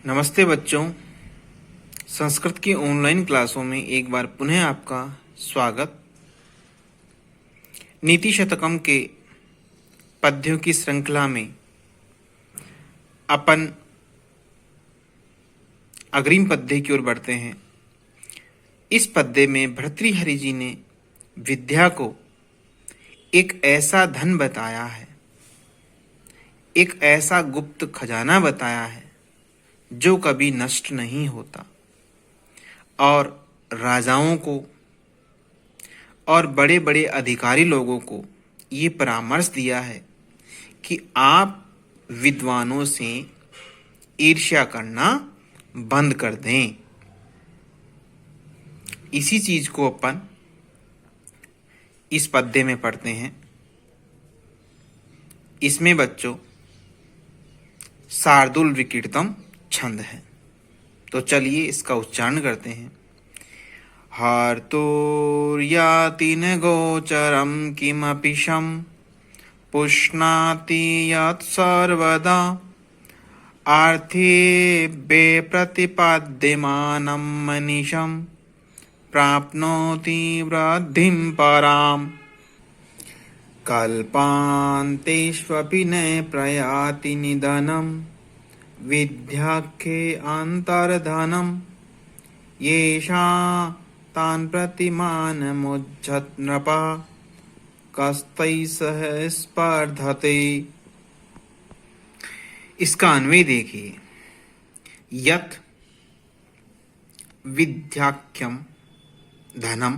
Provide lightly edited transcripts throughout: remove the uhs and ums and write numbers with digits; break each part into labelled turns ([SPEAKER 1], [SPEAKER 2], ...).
[SPEAKER 1] नमस्ते बच्चों। संस्कृत की ऑनलाइन क्लासों में एक बार पुनः आपका स्वागत। नीति शतकम के पद्यों की श्रृंखला में अपन अग्रिम पद्य की ओर बढ़ते हैं। इस पद्य में भर्तृहरि जी ने विद्या को एक ऐसा धन बताया है, एक ऐसा गुप्त खजाना बताया है जो कभी नष्ट नहीं होता, और राजाओं को और बड़े बड़े अधिकारी लोगों को ये परामर्श दिया है कि आप विद्वानों से ईर्ष्या करना बंद कर दें। इसी चीज को अपन इस पद्य में पढ़ते हैं। इसमें बच्चों शार्दूल विकीर्तम छंद है, तो चलिए इसका उच्चारण करते हैं। हर्तुर्याति न गोचरं किमपि शं पुष्णाति यत् सर्वदा आर्थिवे प्रतिपाद्यमानं मनीषं प्राप्नोति वृद्धिं पराम् कल्पान्तेष्वपि न प्रयाति निधनं विद्याख्ये अन्तर्धनं येषा तान् प्रतिमानमुज्झत नृपा कस्तैः सह स्पर्धते। इसका अन्वय देखिए। यत् विद्याख्यम धनम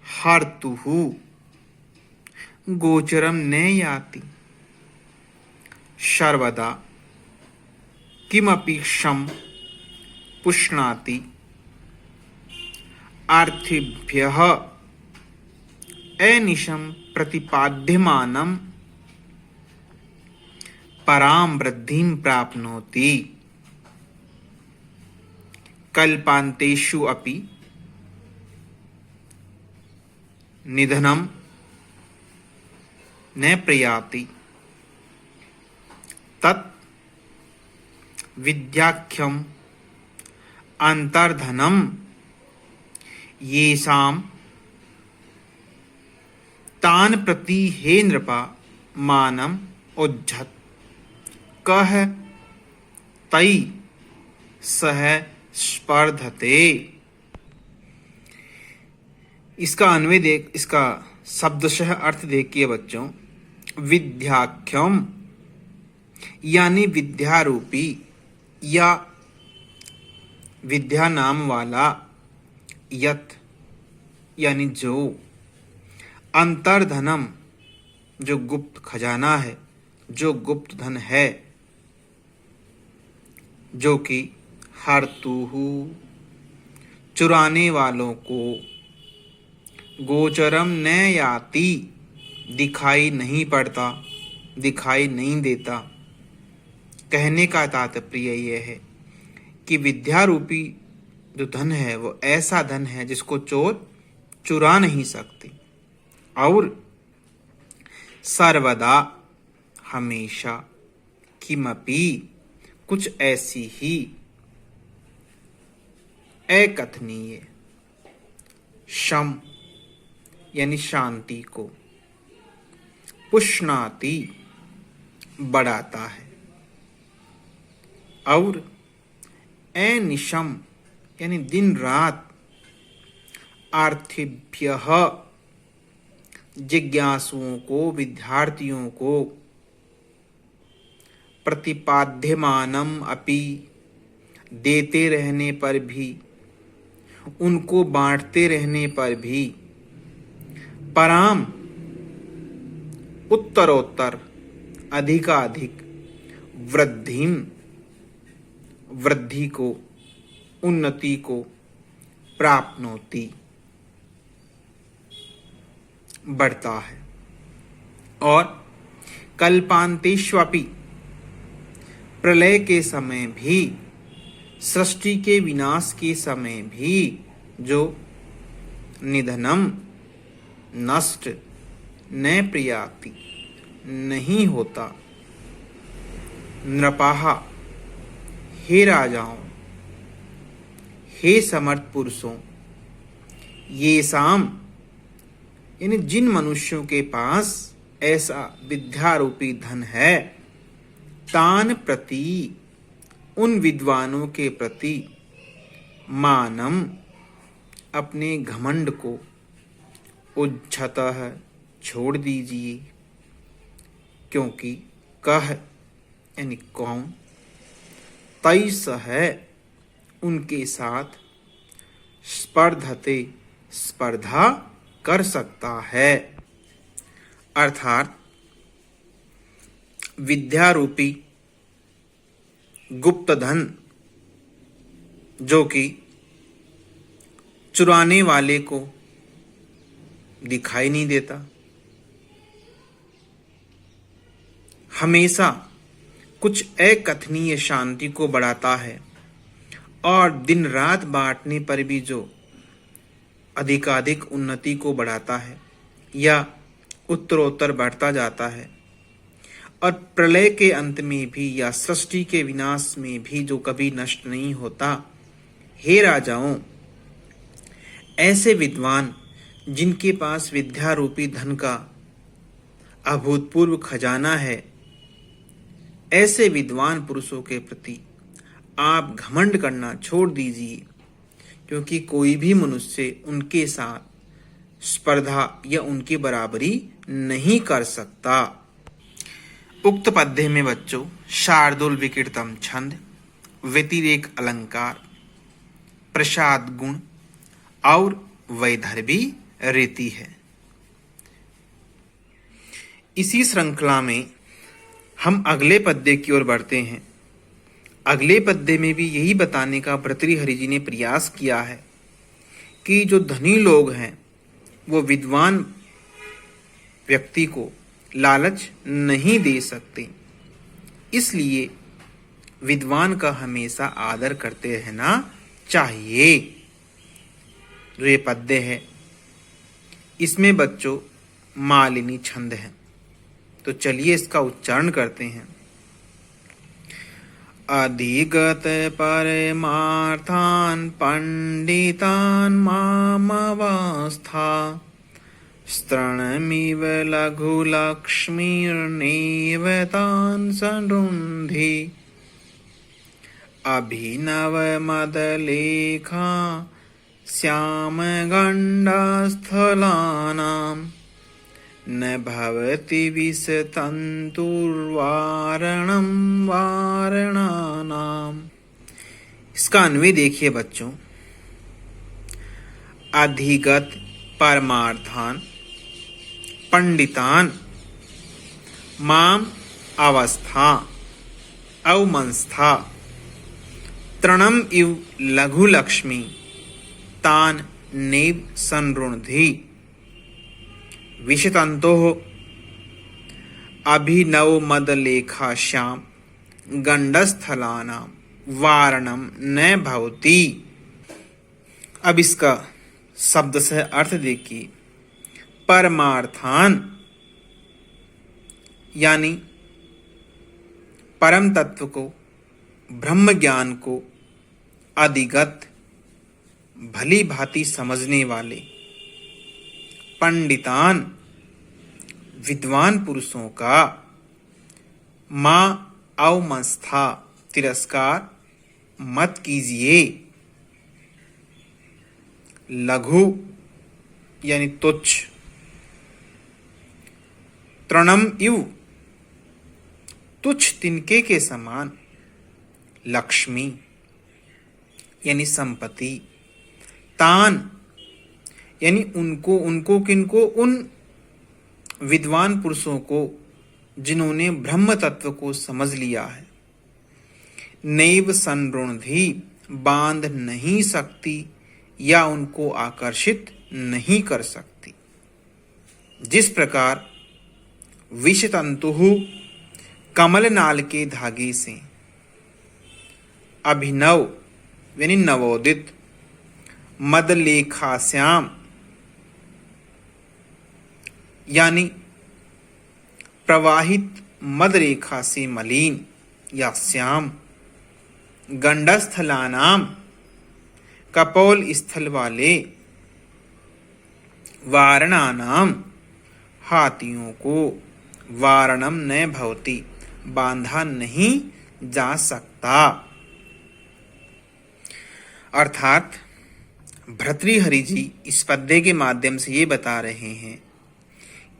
[SPEAKER 1] हर्तुः गोचरम न याति सर्वदा किमपि शं पुष्णाति आर्थिभ्यः अनिशं प्रतिपाद्यमानं परां वृद्धिं प्राप्नोति कल्पान्तेषु अपि निधनं न प्रयाति तत् विद्याख्यम अंतर्धनम येषां तान् प्रति हे नृपा मानम उज्झत कः तै सह स्पर्धते। इसका अन्वय देख, इसका शब्दशः अर्थ देखिए बच्चों। विद्याख्यम यानी विद्यारूपी या विद्या नाम वाला, यत यानी जो, अंतर्धनम जो गुप्त खजाना है, जो गुप्त धन है, जो कि हर्तुहु चुराने वालों को, गोचरम न याति दिखाई नहीं पड़ता, दिखाई नहीं देता। कहने का तात्पर्य यह है कि विद्यारूपी जो धन है वो ऐसा धन है जिसको चोर चुरा नहीं सकते, और सर्वदा हमेशा किमपि कुछ ऐसी ही अकथनीय शम यानी शांति को, पुष्णाति बढ़ाता है, और अनिशम यानी दिन रात आर्थिभ्यः जिज्ञासुओं को, विद्यार्थियों को, प्रतिपाद्यमानम अपि देते रहने पर भी, उनको बांटते रहने पर भी, पराम उत्तरोत्तर अधिकाधिक, वृद्धि को, उन्नति को प्राप्नोति बढ़ता है, और कल्पांतेष्वपि प्रलय के समय भी, सृष्टि के विनाश के समय भी जो निधनम नष्ट न प्रयाति नहीं होता, नृपाः, हे राजाओं, हे समर्थ पुरुषों, ये शाम यानी जिन मनुष्यों के पास ऐसा विद्यारूपी धन है, तान प्रति, उन विद्वानों के प्रति, मानम, अपने घमंड को, उज्झतः, छोड़ दीजिए, क्योंकि कह यानी कौन, तैस है, उनके साथ, स्पर्धते, स्पर्धा कर सकता है। अर्थात विद्यारूपी गुप्त धन जो कि चुराने वाले को दिखाई नहीं देता, हमेशा कुछ अकथनीय शांति को बढ़ाता है और दिन रात बांटने पर भी जो अधिकाधिक उन्नति को बढ़ाता है या उत्तरोत्तर बढ़ता जाता है, और प्रलय के अंत में भी या सृष्टि के विनाश में भी जो कभी नष्ट नहीं होता। हे राजाओं, ऐसे विद्वान जिनके पास विद्यारूपी धन का अभूतपूर्व खजाना है, ऐसे विद्वान पुरुषों के प्रति आप घमंड करना छोड़ दीजिए, क्योंकि कोई भी मनुष्य उनके साथ स्पर्धा या उनकी बराबरी नहीं कर सकता। उक्त पद्य में बच्चों शार्दूल विकीर्तम छंद, व्यतिरेक अलंकार, प्रसाद गुण और वैदर्भी रीति है। इसी श्रृंखला में हम अगले पद्य की ओर बढ़ते हैं। अगले पद्य में भी यही बताने का भर्तृहरि जी ने प्रयास किया है कि जो धनी लोग हैं वो विद्वान व्यक्ति को लालच नहीं दे सकते, इसलिए विद्वान का हमेशा आदर करते रहना चाहिए। जो ये पद्य है इसमें बच्चों मालिनी छंद है, तो चलिए इसका उच्चारण करते हैं। अधिगत परमार्थान् पंडितान् मामवस्था, स्तरणमिव लघुलक्ष्मीर्नैव तान् संरुन्धि, अभिनवमदलेखा श्यामगण्डस्थलानां, न भवति विषतन्तुर्वारणं वारणानाम्। इसका अन्वय देखिए बच्चों। अधिगत परमार्थान पंडितान माम अवस्था अवमंस्था, तृणम इव लघुलक्ष्मी तान नैव संरुन्धि, विषतंतोः अभिनवमदलेखाश्याम गंडस्थलानां वारणम न भवति। अब इसका शब्द से अर्थ देखिए। परमार्थान यानी परम तत्व को, ब्रह्म ज्ञान को अधिगत भली भांति समझने वाले, पंडितान विद्वान पुरुषों का, मां अवमंस्था तिरस्कार मत कीजिए, लघु यानी तुच्छ, तृणम इव तुच्छ तिनके के समान, लक्ष्मी यानी संपत्ति, तान यानी उनको किनको, उन विद्वान पुरुषों को जिन्होंने ब्रह्म तत्व को समझ लिया है, नैव संरुन्धि बांध नहीं सकती या उनको आकर्षित नहीं कर सकती। जिस प्रकार विषतंतुः कमल नाल के धागे से, अभिनव यानी नवोदित, मदलेखाश्याम यानी प्रवाहित मद रेखा से मलिन यास्याम गंडस्थलानाम कपोल स्थल वाले वारणानाम हाथियों को वारणम न भवति बांधा नहीं जा सकता। अर्थात भर्तृहरि जी इस पद्य के माध्यम से ये बता रहे हैं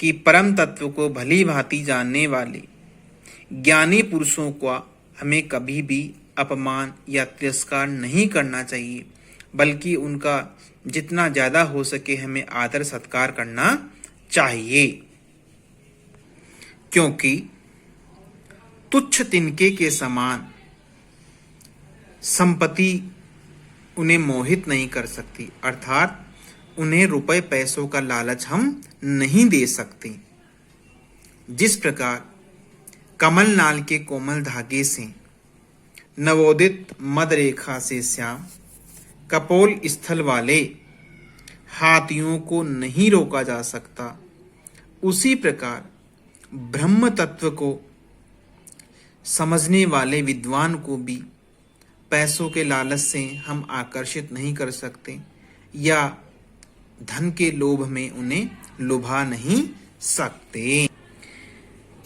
[SPEAKER 1] कि परम तत्व को भली भांति जानने वाले ज्ञानी पुरुषों का हमें कभी भी अपमान या तिरस्कार नहीं करना चाहिए, बल्कि उनका जितना ज्यादा हो सके हमें आदर सत्कार करना चाहिए, क्योंकि तुच्छ तिनके के समान संपत्ति उन्हें मोहित नहीं कर सकती। अर्थात उन्हें रुपए पैसों का लालच हम नहीं दे सकते। जिस प्रकार कमल नाल के कोमल धागे से नवोदित मद रेखा से श्याम कपोल स्थल वाले हाथियों को नहीं रोका जा सकता, उसी प्रकार ब्रह्म तत्व को समझने वाले विद्वान को भी पैसों के लालच से हम आकर्षित नहीं कर सकते या धन के लोभ में उन्हें लुभा नहीं सकते।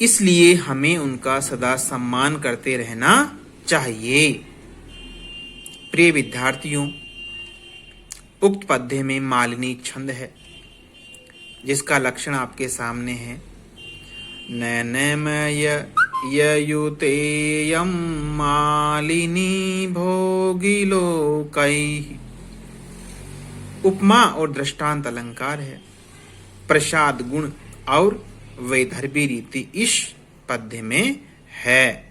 [SPEAKER 1] इसलिए हमें उनका सदा सम्मान करते रहना चाहिए। प्रिय विद्यार्थियों, उक्त पद्य में मालिनी छंद है, जिसका लक्षण आपके सामने है। नैनमय ययुतेयं मालिनी भोगिलोकैः। उपमा और दृष्टांत अलंकार है। प्रसाद गुण और वैदर्भी रीति इस पद्य में है।